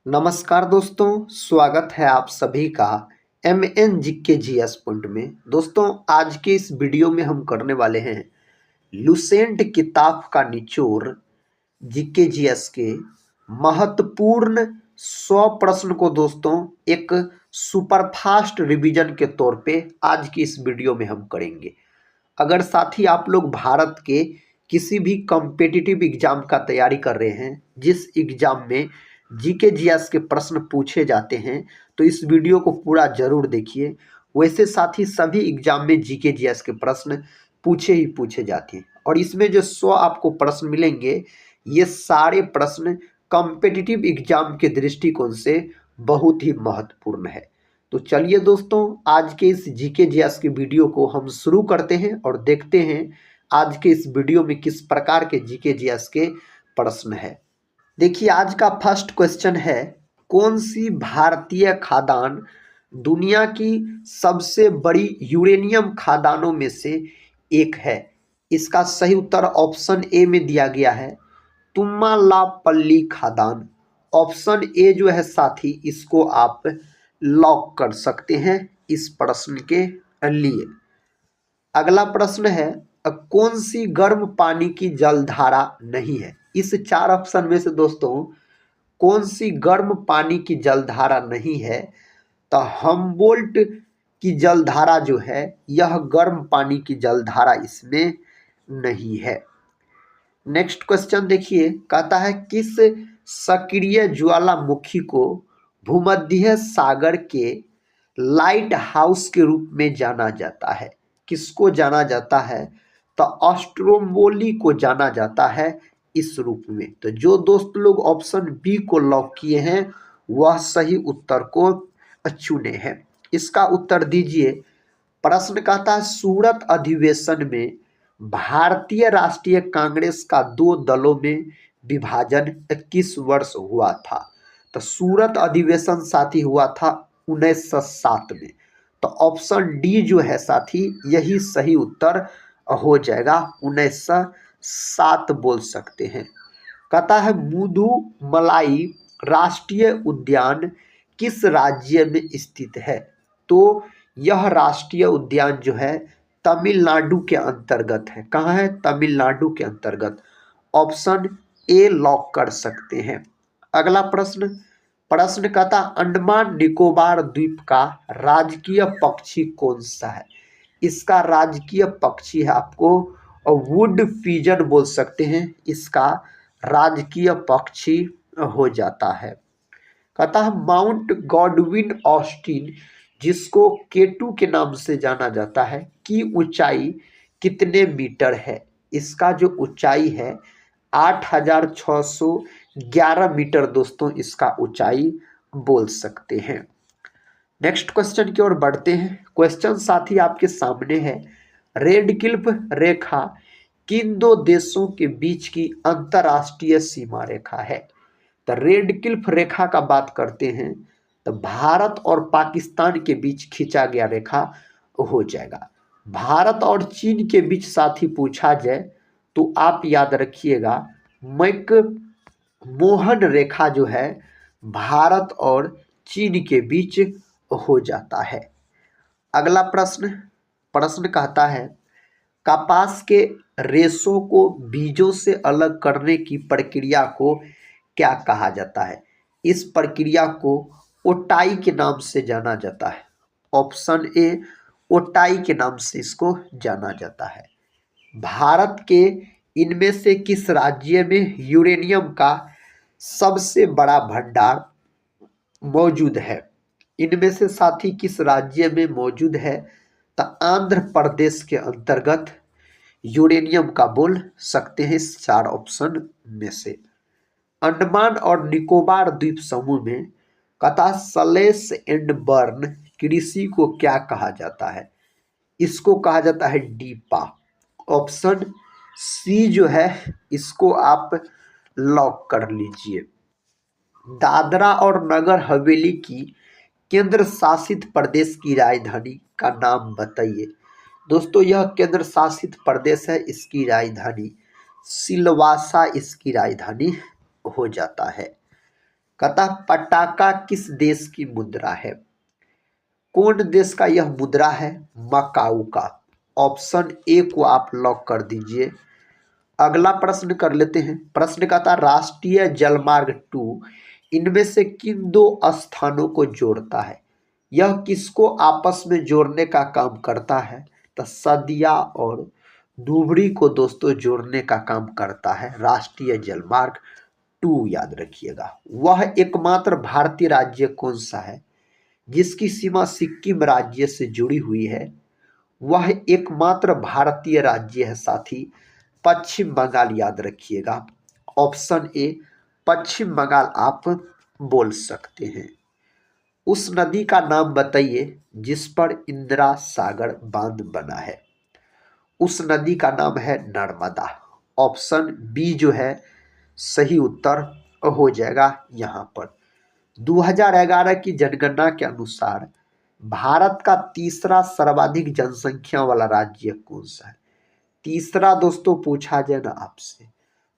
नमस्कार दोस्तों, स्वागत है आप सभी का एम एन के जी एस पॉइंट में। दोस्तों, आज के इस वीडियो में हम करने वाले हैं लुसेंट किताब का निचोड़ जीके जीएस के महत्वपूर्ण 100 प्रश्न को दोस्तों एक सुपरफास्ट रिवीजन के तौर पे आज की इस वीडियो में हम करेंगे। अगर साथी आप लोग भारत के किसी भी कॉम्पिटिटिव एग्जाम का तैयारी कर रहे हैं, जिस एग्जाम में जीके जीएस के प्रश्न पूछे जाते हैं, तो इस वीडियो को पूरा जरूर देखिए। वैसे साथी सभी एग्जाम में जीके जीएस के प्रश्न पूछे ही पूछे जाते हैं और इसमें जो 100 आपको प्रश्न मिलेंगे, ये सारे प्रश्न कॉम्पिटिटिव एग्जाम के दृष्टिकोण से बहुत ही महत्वपूर्ण है। तो चलिए दोस्तों, आज के इस जीके जीएस की वीडियो को हम शुरू करते हैं और देखते हैं आज के इस वीडियो में किस प्रकार के जीके जीएस के प्रश्न है। देखिए, आज का फर्स्ट क्वेश्चन है, कौन सी भारतीय खादान दुनिया की सबसे बड़ी यूरेनियम खादानों में से एक है? इसका सही उत्तर ऑप्शन ए में दिया गया है, तुम्मालापल्ली खादान। ऑप्शन ए जो है साथी, इसको आप लॉक कर सकते हैं इस प्रश्न के लिए। अगला प्रश्न है, कौन सी गर्म पानी की जलधारा नहीं है? इस 4 ऑप्शन में से दोस्तों कौन सी गर्म पानी की जलधारा नहीं है? तो हम्बोल्ट की जलधारा जो है, यह गर्म पानी की जलधारा इसमें नहीं है। नेक्स्ट क्वेश्चन देखिए, कहता है किस सक्रिय ज्वालामुखी को भूमध्य सागर के लाइट हाउस के रूप में जाना जाता है? किसको जाना जाता है? तो एस्ट्रोम्बोली को जाना जाता है इस रूप में। तो जो दोस्त लोग ऑप्शन बी को लॉक किए हैं, वह सही उत्तर को चुने हैं। इसका उत्तर दीजिए। प्रश्न कहता है, सूरत अधिवेशन में भारतीय राष्ट्रीय कांग्रेस का 2 दलों में विभाजन किस वर्ष हुआ था? तो सूरत अधिवेशन साथी हुआ था 1907 में। तो ऑप्शन डी जो है साथी, यही सही उत्तर हो जाएगा, 1907 बोल सकते हैं। कहता है, मुदुमलाई राष्ट्रीय उद्यान किस राज्य में स्थित है? तो यह राष्ट्रीय उद्यान जो है तमिलनाडु के अंतर्गत है। कहाँ है? तमिलनाडु के अंतर्गत। ऑप्शन ए लॉक कर सकते हैं। अगला प्रश्न कहता, अंडमान निकोबार द्वीप का राजकीय पक्षी कौन सा है? इसका राजकीय पक्षी है आपको वुड पिजन बोल सकते हैं, इसका राजकीय पक्षी हो जाता है। कहता है, माउंट गॉडविन ऑस्टिन जिसको केटू के नाम से जाना जाता है, की ऊंचाई कितने मीटर है? इसका जो ऊंचाई है 8611 मीटर दोस्तों, इसका ऊंचाई बोल सकते हैं। नेक्स्ट क्वेश्चन की ओर बढ़ते हैं। क्वेश्चन साथी आपके सामने है, रेड क्लिफ रेखा किन 2 देशों के बीच की अंतरराष्ट्रीय सीमा रेखा है? तो रेड क्लिफ रेखा का बात करते हैं तो भारत और पाकिस्तान के बीच खींचा गया रेखा हो जाएगा। भारत और चीन के बीच साथी पूछा जाए तो आप याद रखिएगा, मैक मोहन रेखा जो है भारत और चीन के बीच हो जाता है। अगला प्रश्न कहता है, कपास के रेशों को बीजों से अलग करने की प्रक्रिया को क्या कहा जाता है? इस प्रक्रिया को ओटाई के नाम से जाना जाता है। ऑप्शन ए ओटाई के नाम से इसको जाना जाता है। भारत के इनमें से किस राज्य में यूरेनियम का सबसे बड़ा भंडार मौजूद है? इनमें से साथी किस राज्य में मौजूद है? तो आंध्र प्रदेश के अंतर्गत यूरेनियम का बोल सकते हैं इस 4 ऑप्शन में से। अंडमान और निकोबार द्वीप समूह में कथा स्लैश एंड बर्न कृषि को क्या कहा जाता है? इसको कहा जाता है डीपा। ऑप्शन सी जो है, इसको आप लॉक कर लीजिए। दादरा और नगर हवेली की केंद्र शासित प्रदेश की राजधानी का नाम बताइए। दोस्तों, यह केंद्र शासित प्रदेश है, इसकी राजधानी सिलवासा इसकी राजधानी हो जाता है। कहता पटाका किस देश की मुद्रा है? कौन देश का यह मुद्रा है? मकाऊ का। ऑप्शन ए को आप लॉक कर दीजिए। अगला प्रश्न कर लेते हैं। प्रश्न कहता राष्ट्रीय जलमार्ग 2 इनमें से किन दो स्थानों को जोड़ता है? यह किसको आपस में जोड़ने का काम करता है? तो सदिया और धुबरी को दोस्तों जोड़ने का काम करता है राष्ट्रीय जलमार्ग 2, याद रखिएगा। वह एकमात्र भारतीय राज्य कौन सा है जिसकी सीमा सिक्किम राज्य से जुड़ी हुई है? वह एकमात्र भारतीय राज्य है साथी पश्चिम बंगाल, याद रखिएगा। ऑप्शन ए पश्चिम बंगाल आप बोल सकते हैं। उस नदी का नाम बताइए जिस पर इंदिरा सागर बांध बना है। उस नदी का नाम है नर्मदा। ऑप्शन बी जो है सही उत्तर हो जाएगा यहाँ पर। 2011 की जनगणना के अनुसार भारत का तीसरा सर्वाधिक जनसंख्या वाला राज्य कौन सा है? तीसरा दोस्तों पूछा जाए ना आपसे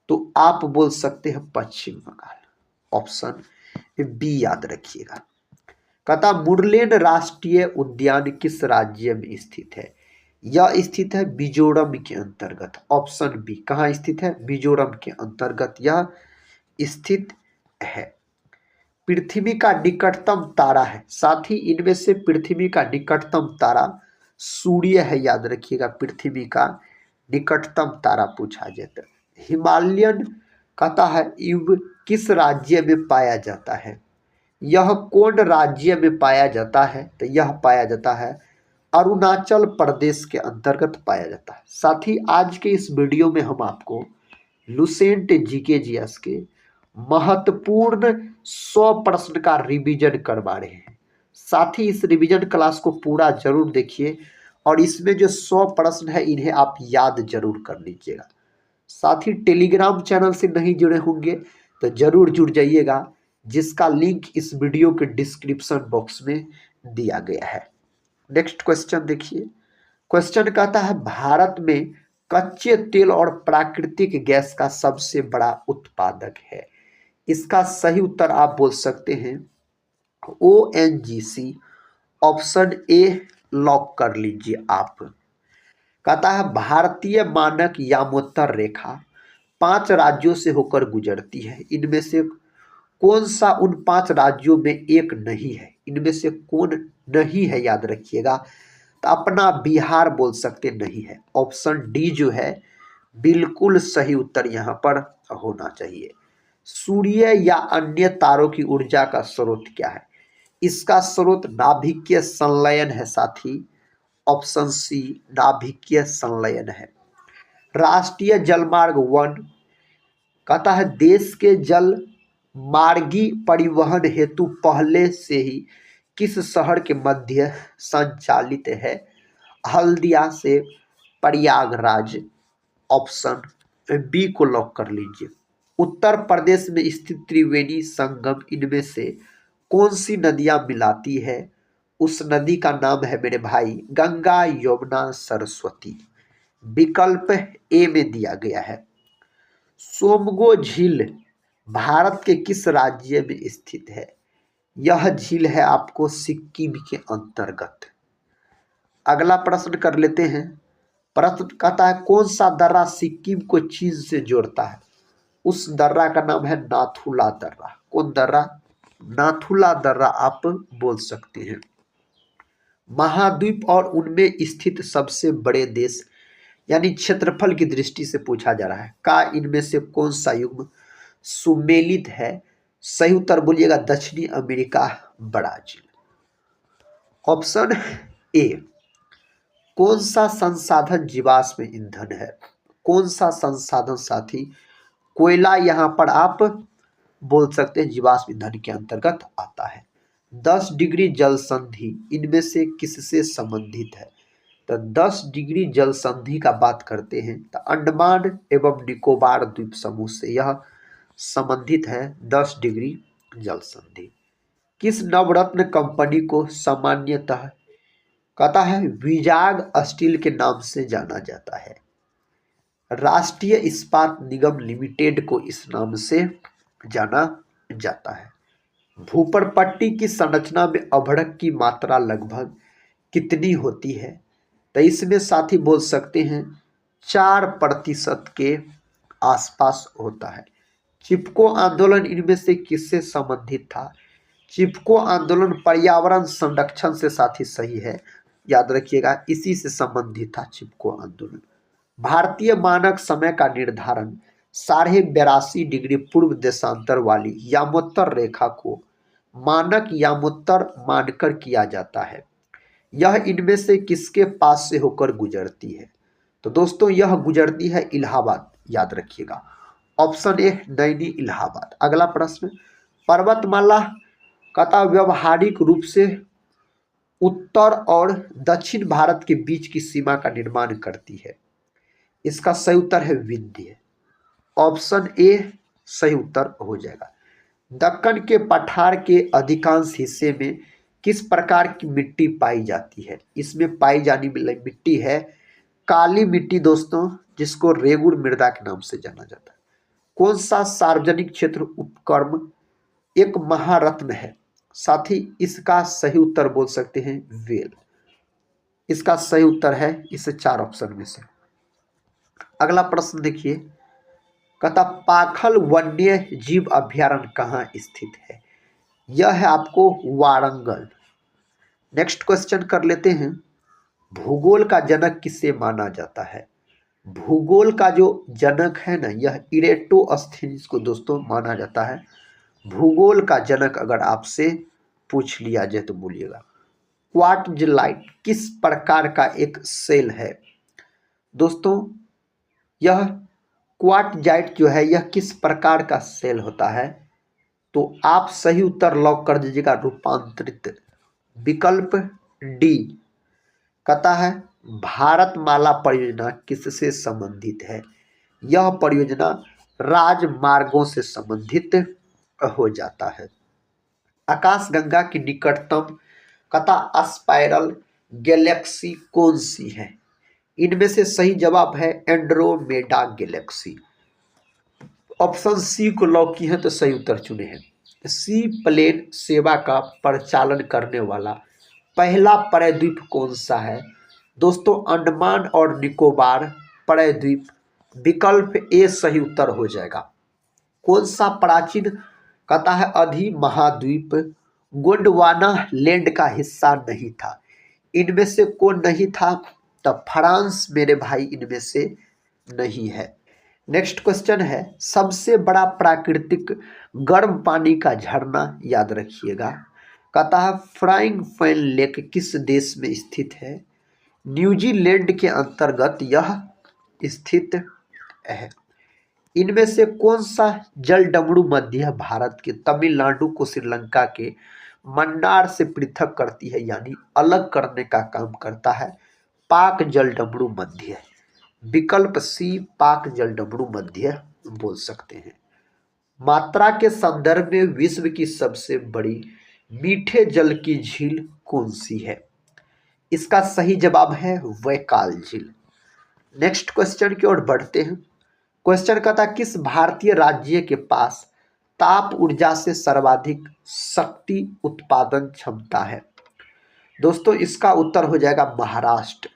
तो आप बोल सकते हैं पश्चिम बंगाल। ऑप्शन बी याद रखिएगा। कहता मुरलेन राष्ट्रीय उद्यान किस राज्य में स्थित है? यह स्थित है मिजोरम के अंतर्गत। ऑप्शन बी कहाँ स्थित है? मिजोरम के अंतर्गत यह स्थित है। पृथ्वी का निकटतम तारा है, साथ ही इनमें से पृथ्वी का निकटतम तारा सूर्य है, याद रखिएगा। पृथ्वी का निकटतम तारा पूछा जाता है। हिमालयन कहता है युग किस राज्य में पाया जाता है? यह कौन राज्य में पाया जाता है? तो यह पाया जाता है अरुणाचल प्रदेश के अंतर्गत पाया जाता है। साथ ही आज के इस वीडियो में हम आपको लुसेंट जीके जीएस के महत्वपूर्ण 100 प्रश्न का रिवीजन करवा रहे हैं। साथ ही इस रिवीजन क्लास को पूरा जरूर देखिए और इसमें जो 100 प्रश्न है इन्हें आप याद जरूर कर लीजिएगा। साथ ही टेलीग्राम चैनल से नहीं जुड़े होंगे तो जरूर जुड़ जाइएगा, जिसका लिंक इस वीडियो के डिस्क्रिप्शन बॉक्स में दिया गया है। नेक्स्ट क्वेश्चन देखिए। क्वेश्चन कहता है भारत में कच्चे तेल और प्राकृतिक गैस का सबसे बड़ा उत्पादक है। इसका सही उत्तर आप बोल सकते हैं ONGC। ऑप्शन ए लॉक कर लीजिए आप। कहता है भारतीय मानक यामोत्तर रेखा 5 राज्यों से होकर गुजरती है। इनमें से कौन सा उन 5 राज्यों में एक नहीं है? इनमें से कौन नहीं है, याद रखिएगा। तो अपना बिहार बोल सकते नहीं है। ऑप्शन डी जो है बिल्कुल सही उत्तर यहाँ पर होना चाहिए। सूर्य या अन्य तारों की ऊर्जा का स्रोत क्या है? इसका स्रोत नाभिकीय संलयन है साथी। ऑप्शन सी नाभिकीय संलयन है। राष्ट्रीय जलमार्ग 1 कहता है देश के जल मार्गी परिवहन हेतु पहले से ही किस शहर के मध्य संचालित है? हल्दिया से प्रयागराज। ऑप्शन बी को लॉक कर लीजिए। उत्तर प्रदेश में स्थित त्रिवेणी संगम इनमें से कौन सी नदियां मिलाती है? उस नदी का नाम है मेरे भाई गंगा यमुना सरस्वती। विकल्प ए में दिया गया है। सोमगो झील भारत के किस राज्य में स्थित है? यह झील है आपको सिक्किम के अंतर्गत। अगला प्रश्न कर लेते हैं। प्रश्न कहता है कौन सा दर्रा सिक्किम को चीन से जोड़ता है? उस दर्रा का नाम है नाथुला दर्रा। कौन दर्रा? नाथुला दर्रा आप बोल सकते हैं। महाद्वीप और उनमें स्थित सबसे बड़े देश यानी क्षेत्रफल की दृष्टि से पूछा जा रहा है का इनमें से कौन सा युग्म सुमेलित है? सही उत्तर बोलिएगा दक्षिणी अमेरिका ब्राजील। ऑप्शन ए कौन सा संसाधन जीवाश्म ईंधन है? कौन सा संसाधन साथी? कोयला यहाँ पर आप बोल सकते हैं जीवाश्म ईंधन के अंतर्गत आता है। 10 डिग्री जल संधि इनमें से किससे संबंधित है? तो 10 डिग्री जल संधि का बात करते हैं तो अंडमान एवं निकोबार द्वीप समूह से यह संबंधित है 10 डिग्री जल संधि। किस नवरत्न कंपनी को सामान्यतः कहता है विजाग स्टील के नाम से जाना जाता है? राष्ट्रीय इस्पात निगम लिमिटेड को इस नाम से जाना जाता है। भूपरपट्टी की संरचना में अभ्रक की मात्रा लगभग कितनी होती है? तो इसमें साथी बोल सकते हैं 4% के आसपास होता है। चिपको आंदोलन इनमें से किससे संबंधित था? चिपको आंदोलन पर्यावरण संरक्षण से साथी सही है, याद रखिएगा, इसी से संबंधित था चिपको आंदोलन। भारतीय मानक समय का निर्धारण 82.5 डिग्री पूर्व देशांतर वाली यामोत्तर रेखा को मानक यामोत्तर मानकर किया जाता है। यह इनमें से किसके पास से होकर गुजरती है? तो दोस्तों यह गुजरती है इलाहाबाद, याद रखिएगा, ऑप्शन ए नैनी इलाहाबाद। अगला प्रश्न, पर्वतमाला कथा व्यवहारिक रूप से उत्तर और दक्षिण भारत के बीच की सीमा का निर्माण करती है। इसका सही उत्तर है विंध्य, ऑप्शन ए सही उत्तर हो जाएगा। दक्कन के पठार के अधिकांश हिस्से में किस प्रकार की मिट्टी पाई जाती है? इसमें पाई जाने वाली मिट्टी है काली मिट्टी दोस्तों, जिसको रेगुड़ मृदा के नाम से जाना जाता है। कौन सा सार्वजनिक क्षेत्र उपक्रम एक महारत्न है? साथ ही इसका सही उत्तर बोल सकते हैं वेल। इसका सही उत्तर है इस 4 ऑप्शन में से। अगला प्रश्न देखिए, कहता पाखल वन्य जीव अभ्यारण्य कहाँ स्थित है? यह है आपको वारंगल। नेक्स्ट क्वेश्चन कर लेते हैं, भूगोल का जनक किसे माना जाता है? भूगोल का जो जनक है ना, यह इरेटोस्थेनीज को दोस्तों माना जाता है। भूगोल का जनक अगर आपसे पूछ लिया जाए तो बोलिएगा। क्वार्टज़लाइट किस प्रकार का एक सेल है? दोस्तों यह क्वार्टजाइट जो है यह किस प्रकार का सेल होता है? तो आप सही उत्तर लॉक कर दीजिएगा रूपांतरित, विकल्प डी। कहता है भारतमाला परियोजना किससे संबंधित है? यह परियोजना राजमार्गों से संबंधित हो जाता है। आकाशगंगा की निकटतम कथा स्पाइरल गैलेक्सी कौन सी है? इनमें से सही जवाब है एंड्रोमेडा गैलेक्सी। ऑप्शन सी को लॉक किए हैं तो सही उत्तर चुने हैं। सी प्लेन सेवा का परिचालन करने वाला पहला प्रायद्वीप कौन सा है? दोस्तों अंडमान और निकोबार प्रायद्वीप, विकल्प ए सही उत्तर हो जाएगा। कौन सा प्राचीन कहता है अधि महाद्वीप गोंडवाना लैंड का हिस्सा नहीं था? इनमें से कौन नहीं था? तब फ्रांस मेरे भाई इनमें से नहीं है। नेक्स्ट क्वेश्चन है, सबसे बड़ा प्राकृतिक गर्म पानी का झरना, याद रखिएगा, कहता है फ्राइंग पैन लेक किस देश में स्थित है? न्यूजीलैंड के अंतर्गत यह स्थित है। इनमें से कौन सा जलडमरू मध्य भारत के तमिलनाडु को श्रीलंका के मन्नार से पृथक करती है, यानी अलग करने का काम करता है? पाक जलडमरू मध्य, विकल्प सी पाक जलडमरू मध्य बोल सकते हैं। मात्रा के संदर्भ में विश्व की सबसे बड़ी मीठे जल की झील कौन सी है? इसका सही जवाब है वैकाल झील। नेक्स्ट क्वेश्चन की ओर बढ़ते हैं। क्वेश्चन कहता किस भारतीय राज्य के पास ताप ऊर्जा से सर्वाधिक शक्ति उत्पादन क्षमता है? दोस्तों इसका उत्तर हो जाएगा महाराष्ट्र।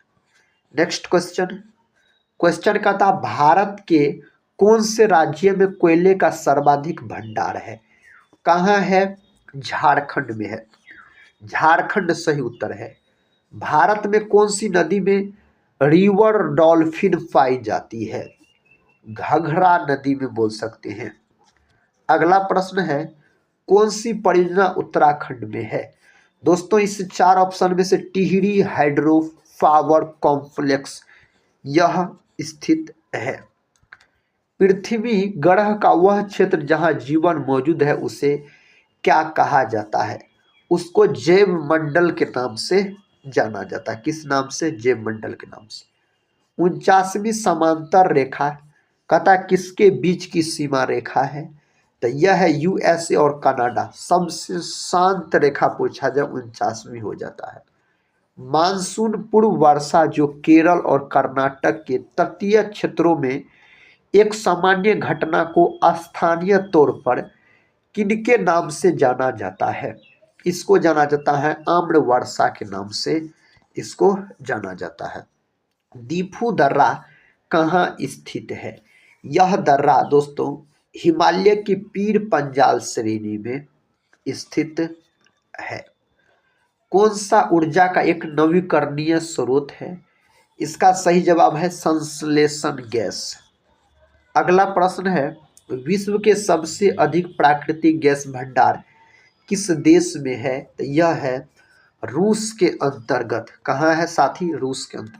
नेक्स्ट क्वेश्चन कहता भारत के कौन से राज्य में कोयले का सर्वाधिक भंडार है? कहाँ है? झारखंड में है। झारखंड सही उत्तर है। भारत में कौन सी नदी में रिवर डॉल्फिन पाई जाती है? घाघरा नदी में बोल सकते हैं। अगला प्रश्न है, कौन सी परियोजना उत्तराखंड में है? दोस्तों इस 4 ऑप्शन में से टिहरी हाइड्रो पावर कॉम्प्लेक्स यह स्थित है। पृथ्वी ग्रह का वह क्षेत्र जहां जीवन मौजूद है उसे क्या कहा जाता है? उसको जैव मंडल के नाम से जाना जाता है। किस नाम से? जैव मंडल के नाम से। 49वीं समांतर रेखा कहता किसके बीच की सीमा रेखा है? तो यह है यूएसए और कनाडा। सबसे शांत रेखा पूछा जाए 49वीं हो जाता है। मानसून पूर्व वर्षा जो केरल और कर्नाटक के तटीय क्षेत्रों में एक सामान्य घटना को स्थानीय तौर पर किनके नाम से जाना जाता है? इसको जाना जाता है आम्र वर्षा के नाम से इसको जाना जाता है। दीफू दर्रा कहाँ स्थित है? यह दर्रा दोस्तों हिमालय की पीर पंजाल श्रेणी में स्थित है। कौन सा ऊर्जा का एक नवीकरणीय स्रोत है? इसका सही जवाब है संश्लेषण गैस। अगला प्रश्न है, विश्व के सबसे अधिक प्राकृतिक गैस भंडार किस देश में है? तो यह है रूस के अंतर्गत। कहाँ है साथी? रूस के अंतर्गत।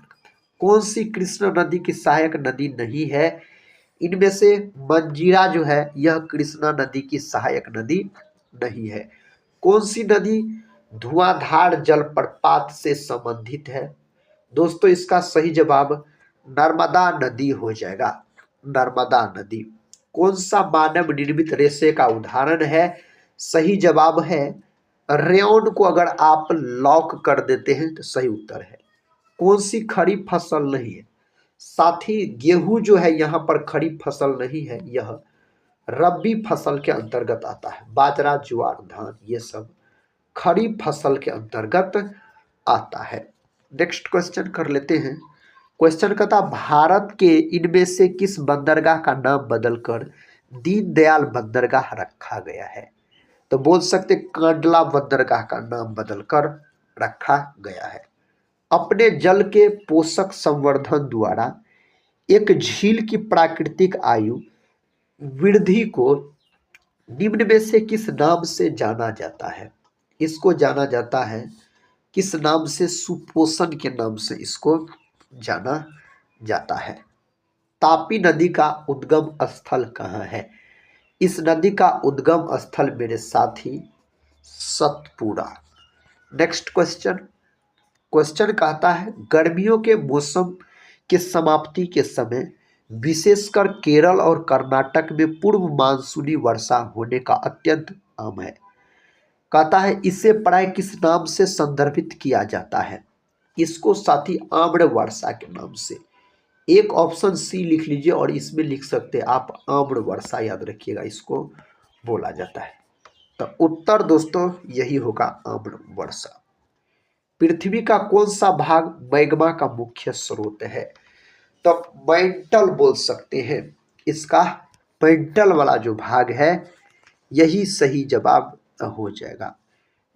कौन सी कृष्णा नदी की सहायक नदी नहीं है? इनमें से मंजीरा जो है यह कृष्णा नदी की सहायक नदी नहीं है। कौन सी नदी धुआंधार जलप्रपात से संबंधित है? दोस्तों इसका सही जवाब नर्मदा नदी हो जाएगा, नर्मदा नदी। कौन सा मानव निर्मित रेशे का उदाहरण है? सही जवाब है रेयॉन को अगर आप लॉक कर देते हैं तो सही उत्तर है। कौन सी खरीफ फसल नहीं है? साथी गेहूं जो है यहाँ पर खरीफ फसल नहीं है, यह रबी फसल के अंतर्गत आता है। बाजरा ज्वार धान ये सब खरीफ फसल के अंतर्गत आता है। नेक्स्ट क्वेश्चन कर लेते हैं। क्वेश्चन कहता भारत के इनमें से किस बंदरगाह का नाम बदलकर दीनदयाल बंदरगाह रखा गया है? तो बोल सकते कांडला बंदरगाह का नाम बदलकर रखा गया है। अपने जल के पोषक संवर्धन द्वारा एक झील की प्राकृतिक आयु वृद्धि को निम्न में से किस नाम से जाना जाता है? इसको जाना जाता है किस नाम से? सुपोषण के नाम से इसको जाना जाता है। तापी नदी का उद्गम स्थल कहाँ है? इस नदी का उद्गम स्थल मेरे साथी सतपुड़ा। Next question. क्वेश्चन कहता है गर्मियों के मौसम के समाप्ति के समय विशेषकर केरल और कर्नाटक में पूर्व मानसूनी वर्षा होने का अत्यंत आम है। कहता है इसे प्राय किस नाम से संदर्भित किया जाता है? इसको साथी आम्र वर्षा के नाम से। एक ऑप्शन सी लिख लीजिए और इसमें लिख सकते हैं आप आम्र वर्षा, याद रखिएगा इसको बोला जाता है। तो उत्तर दोस्तों यही होगा आम्र वर्षा। पृथ्वी का कौन सा भाग मैग्मा का मुख्य स्रोत है? तो मैंटल बोल सकते हैं इसका, मैंटल वाला जो भाग है यही सही जवाब हो जाएगा।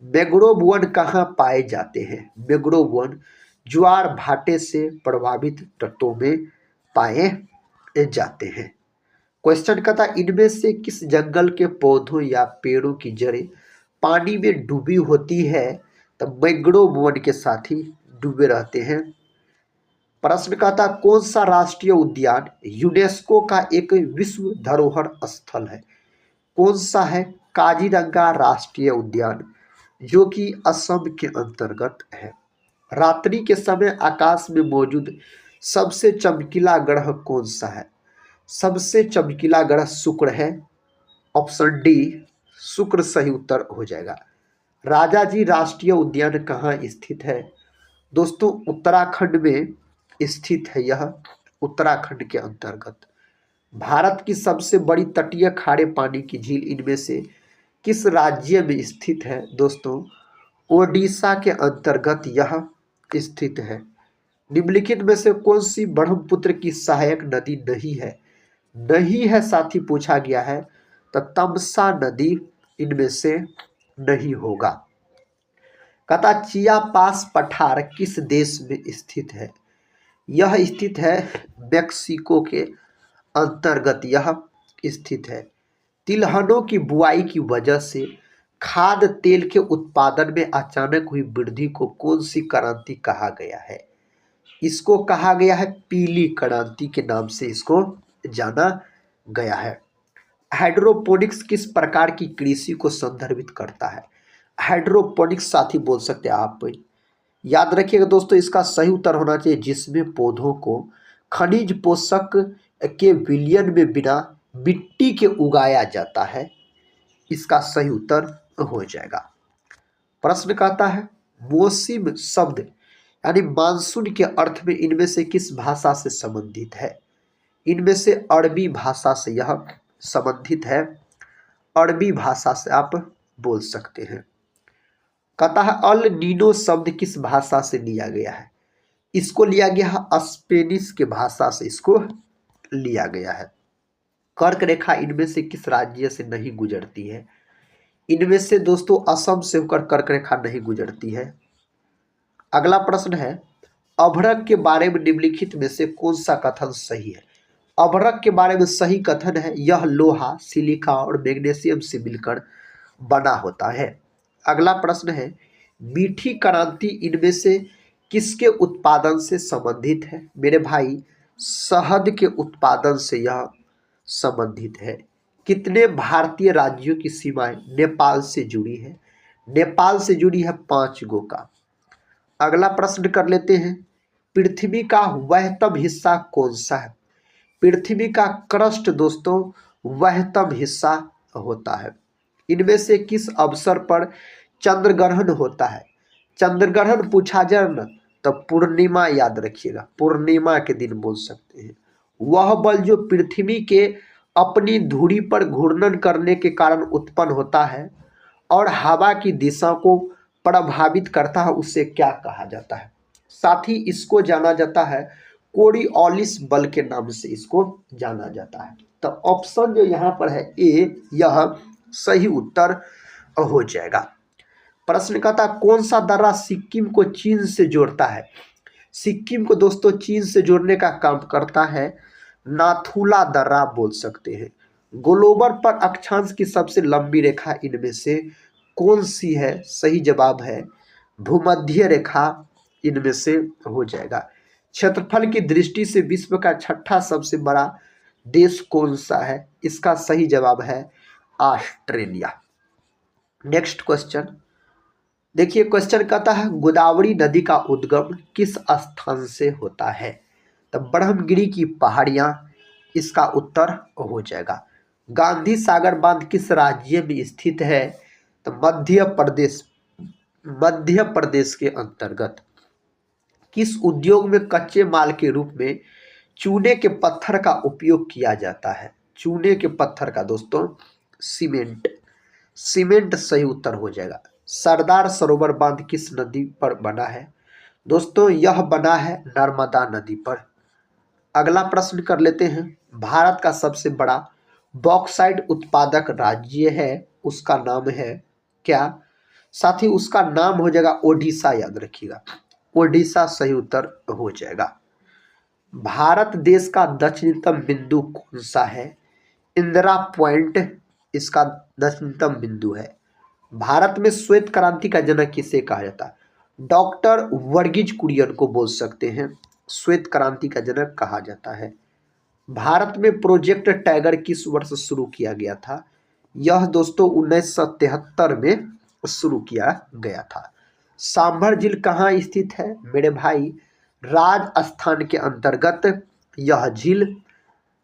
मैंग्रोव वन कहाँ पाए जाते हैं? मैंग्रोव वन ज्वार भाटे से प्रभावित तटों में पाए जाते हैं। क्वेश्चन कहता इनमें से किस जंगल के पौधों या पेड़ों की जड़ें पानी में डूबी होती है? तो मैंग्रोव वन के साथ ही डूबे रहते हैं। प्रश्न कहता कौन सा राष्ट्रीय उद्यान यूनेस्को का एक विश्व धरोहर स्थल है? कौन सा है? काजीरंगा राष्ट्रीय उद्यान जो कि असम के अंतर्गत है। रात्रि के समय आकाश में मौजूद सबसे चमकीला ग्रह कौन सा है? सबसे चमकीला ग्रह शुक्र है। ऑप्शन डी शुक्र सही उत्तर हो जाएगा। राजाजी राष्ट्रीय उद्यान कहाँ स्थित है? दोस्तों उत्तराखंड में स्थित है यह, उत्तराखंड के अंतर्गत। भारत की सबसे बड़ी तटीय खारे पानी की झील इनमें से किस राज्य में स्थित है? दोस्तों ओडिशा के अंतर्गत यह स्थित है। निम्नलिखित में से कौन सी ब्रह्मपुत्र की सहायक नदी नहीं है? नहीं है साथी पूछा गया है, तो तमसा नदी इनमें से नहीं होगा। कहता चिया पास पठार किस देश में स्थित है? यह स्थित है मेक्सिको के अंतर्गत यह स्थित है। तिलहनों की बुआई की वजह से खाद्य तेल के उत्पादन में अचानक हुई वृद्धि को कौन सी क्रांति कहा गया है? इसको कहा गया है पीली क्रांति के नाम से इसको जाना गया है। हाइड्रोपोनिक्स किस प्रकार की कृषि को संदर्भित करता है? हाइड्रोपोनिक्स साथी बोल सकते हैं आप। याद रखिएगा दोस्तों इसका सही उत्तर होना चाहिए जिसमें पौधों को खनिज पोषक के विलयन में बिना मिट्टी के उगाया जाता है। इसका सही उत्तर हो जाएगा। प्रश्न कहता है मौसम शब्द यानी मानसून के अर्थ में इनमें से किस भाषा से संबंधित है? इनमें से अरबी भाषा से यह संबंधित है। अरबी भाषा से आप बोल सकते हैं। कहता है अल नीनो शब्द किस भाषा से लिया गया है? इसको लिया गया है स्पेनिश के भाषा से, इसको लिया गया है। कर्क रेखा इनमें से किस राज्य से नहीं गुजरती है? इनमें से दोस्तों असम से होकर कर्क रेखा नहीं गुजरती है। अगला प्रश्न है अभ्रक के बारे में निम्नलिखित में से कौन सा कथन सही है? अभ्रक के बारे में सही कथन है यह लोहा, सिलिका और मैग्नीशियम से मिलकर बना होता है। अगला प्रश्न है मीठी क्रांति इनमें से किसके उत्पादन से संबंधित है? मेरे भाई शहद के उत्पादन से यह संबंधित है। कितने भारतीय राज्यों की सीमाएं नेपाल से जुड़ी है? नेपाल से जुड़ी है 5 गो का। अगला प्रश्न कर लेते हैं पृथ्वी का वहतम हिस्सा कौन सा है? पृथ्वी का क्रस्ट दोस्तों वहतम हिस्सा होता है। इनमें से किस अवसर पर चंद्र ग्रहण होता है? चंद्र ग्रहण पूछा जाए ना तो पूर्णिमा याद रखिएगा, पूर्णिमा के दिन बोल सकते हैं। वह बल जो पृथ्वी के अपनी धुरी पर घूर्णन करने के कारण उत्पन्न होता है और हवा की दिशा को प्रभावित करता है उसे क्या कहा जाता है? साथ ही इसको जाना जाता है कोरियोलिस बल के नाम से इसको जाना जाता है। तो ऑप्शन जो यहाँ पर है ए यह सही उत्तर हो जाएगा। प्रश्न कहता कौन सा दर्रा सिक्किम को चीन से जोड़ता है? सिक्किम को दोस्तों चीन से जोड़ने का काम करता है नाथुला दर्रा बोल सकते हैं। ग्लोबर पर अक्षांश की सबसे लंबी रेखा इनमें से कौन सी है? सही जवाब है भूमध्य रेखा इनमें से हो जाएगा। क्षेत्रफल की दृष्टि से विश्व का 6ठा सबसे बड़ा देश कौन सा है? इसका सही जवाब है ऑस्ट्रेलिया। नेक्स्ट क्वेश्चन देखिए, क्वेश्चन कहता है गोदावरी नदी का उद्गम किस स्थान से होता है? तो ब्रह्मगिरी की पहाड़ियां इसका उत्तर हो जाएगा। गांधी सागर बांध किस राज्य में स्थित है? तो मध्य प्रदेश के अंतर्गत। किस उद्योग में कच्चे माल के रूप में चूने के पत्थर का उपयोग किया जाता है? चूने के पत्थर का दोस्तों सीमेंट सही उत्तर हो जाएगा। सरदार सरोवर बांध किस नदी पर बना है? दोस्तों यह बना है नर्मदा नदी पर। अगला प्रश्न कर लेते हैं भारत का सबसे बड़ा बॉक्साइट उत्पादक राज्य है, उसका नाम है क्या? साथ ही उसका नाम हो जाएगा ओडिशा, याद रखिएगा ओडिशा सही उत्तर हो जाएगा। भारत देश का दक्षिणतम बिंदु कौन सा है? इंदिरा पॉइंट इसका दक्षिणतम बिंदु है। भारत में श्वेत क्रांति का जनक किसे कहा जाता है? डॉक्टर वर्गीज कुरियन को बोल सकते हैं श्वेत क्रांति का जनक कहा जाता है। भारत में प्रोजेक्ट टाइगर किस वर्ष शुरू किया गया था? यह दोस्तों 1973 में शुरू किया गया था। सांभर झील कहाँ स्थित है? मेरे भाई राजस्थान के अंतर्गत यह झील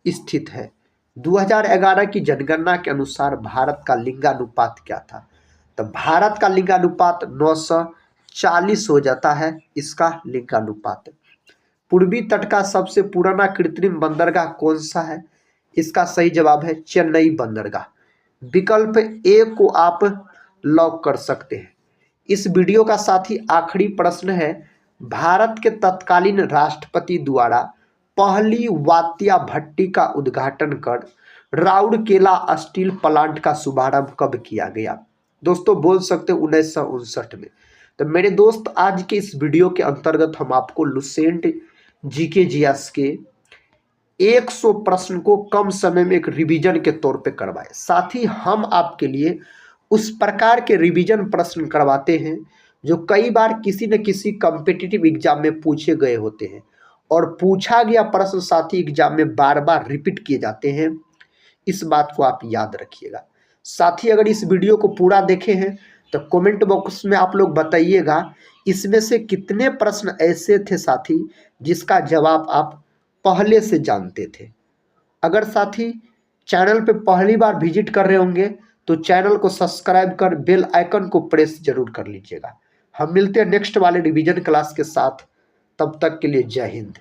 स्थित है। 2011 की जनगणना के अनुसार भारत का लिंगानुपात क्या था? तो भारत का लिंगानुपात 940 हो जाता है इसका लिंगानुपात। पूर्वी तट का सबसे पुराना कृत्रिम बंदरगाह कौन सा है? इसका सही जवाब है चेन्नई बंदरगाह। विकल्प ए को आप लॉक कर सकते हैं। इस वीडियो का साथ ही आखिरी प्रश्न है भारत के तत्कालीन राष्ट्रपति द्वारा पहली वात्या भट्टी का उद्घाटन कर राउरकेला स्टील प्लांट का शुभारंभ कब किया गया? दोस्तों बोल सकते 1959 में। तो मेरे दोस्त आज के इस वीडियो के अंतर्गत हम आपको लुसेंट जीके जीएस के 100 प्रश्न को कम समय में एक रिवीजन के तौर पे करवाए। साथ ही हम आपके लिए उस प्रकार के रिवीजन प्रश्न करवाते हैं जो कई बार किसी न किसी कॉम्पिटिटिव एग्जाम में पूछे गए होते हैं और पूछा गया प्रश्न साथ ही एग्जाम में बार बार रिपीट किए जाते हैं। इस बात को आप याद रखिएगा। साथ ही अगर इस वीडियो को पूरा देखे हैं तो कमेंट बॉक्स में आप लोग बताइएगा इसमें से कितने प्रश्न ऐसे थे साथी जिसका जवाब आप पहले से जानते थे। अगर साथी चैनल पे पहली बार विजिट कर रहे होंगे तो चैनल को सब्सक्राइब कर बेल आइकन को प्रेस जरूर कर लीजिएगा। हम मिलते हैं नेक्स्ट वाले रिवीजन क्लास के साथ, तब तक के लिए जय हिंद।